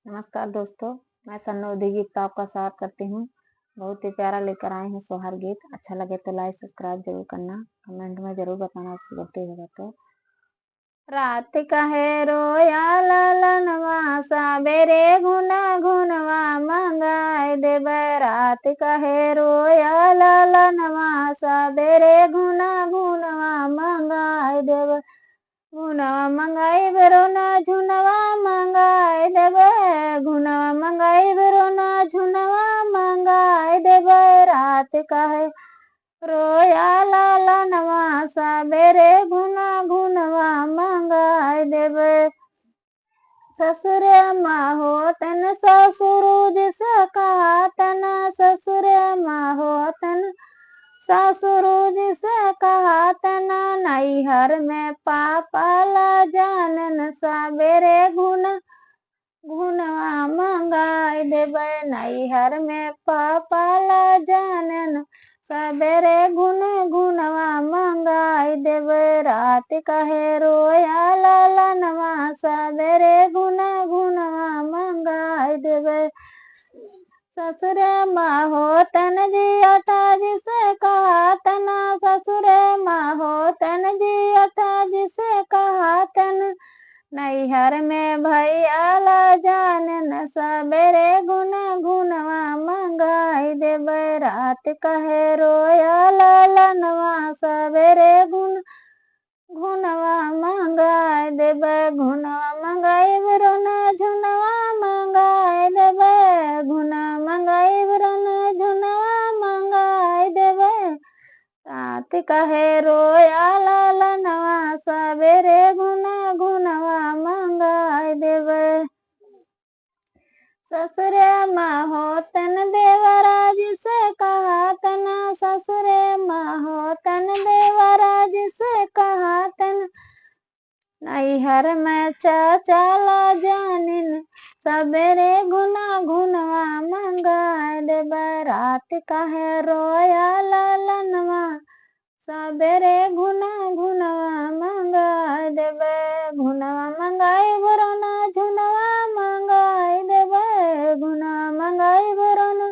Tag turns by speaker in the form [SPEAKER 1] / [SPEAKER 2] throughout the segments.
[SPEAKER 1] नमस्कार दोस्तों, मैं सन्नोदी गीत का आपका स्वागत करती हूँ। बहुत ही प्यारा लेकर आए हैं सोहर गीत। अच्छा लगे तो लाइक सब्सक्राइब जरूर करना, कमेंट में जरूर बताना आपकी गलती होगा तो। रात कहे रोया ललनवा सावेरे घुना घुनवा मंगाए देव। रात कहे रोया ललनवा सावेरे घुना घुनवा मंगाए देव। घुनवा मंगाई बेरोना झुनवा मंगाए देवे। घुनवा मंगाई बेरोना झुनवा मंगाए देवे। रात कहे रोया लालनवा सावेरे घुना घुनवा मंगाए देवे। ससुर माहो तन ससुरु जिसे कहा तन ससुर माहो तन ससुरु जिसे कहा तना नैहर में पापा ला जानन सावेरे घुनवा मंगाए देवे। नैहर में पापा ला जानन सावेरे घुनवा मंगाए देवे। रात कहे रोया ललनवा सावेरे घुनवा मंगाए देवे। ससुर माहो तन जियता जिसे कहा तना ससुर माहो तन जियता जिसे कहा तन नैहर में भैया ला जानन सावेरे घुनवा मंगाए देवे। रात कहे रोया ललनवा सावेरे घुनवा मंगाए देवे। घुनवा मंगाए बेरोना झुनवा मंगाए देवे। घुनवा मंगाए बेरोना झुनवा मंगाए देवे। रात कहे रोया ललनवा सावेरे घुनवा मंगाए देवे। ससुर माहो तन देवराज से कहा तना ससुर माहो तन देवराज से कहा तन नैहर में चाचा ला जानिन सावेरे घुनवा मंगाए देवे। रात कहे रोया ललनवा सावेरे घुनवा मंगाए देवे। घुनवा मंगाए बेरोना झुनवा मंगाए देवे। घुनवा मंगाए बेरोना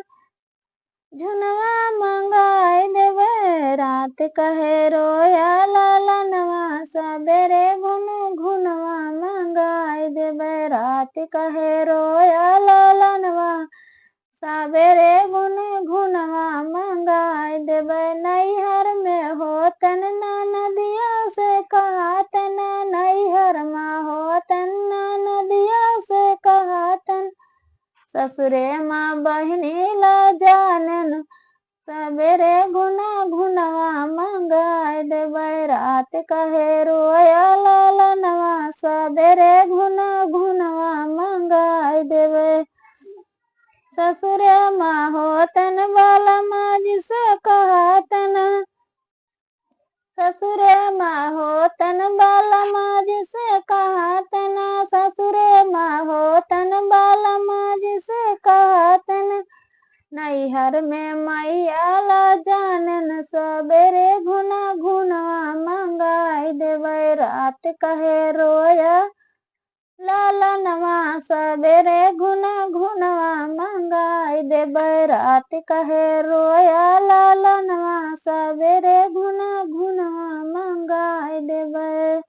[SPEAKER 1] झुनवा मंगाए देवे। रात कहे रोया ललनवा सावेरे घुनवा मंगाए देवे। रात कहे रोया ललनवा सावेरे घुनवा मंगाए देवे। नैहर में हो तन नदिया से कहा तन नैहर में हो तन नदिया से कहा तन ससुरे माँ बहनी ला जानन सावेरे घुनवा मंगाए देवे। रात कहे रोया ललनवा सावेरे घुनवा मंगाए देवे। ससुर माहो तन बालमा जिसे कहा तन ससुर माहो तन बालमा जिसे कहा तन ससुर माहो तन बालमा जिसे कहा तन नैहर में मैया ला जानन सावेरे घुनवा मंगाए देवे। रात कहे रोया ललनवा सावेरे घुनवा मंगाए देवे। रात कहे रोया ललनवा सावेरे घुनवा मंगाए देवे।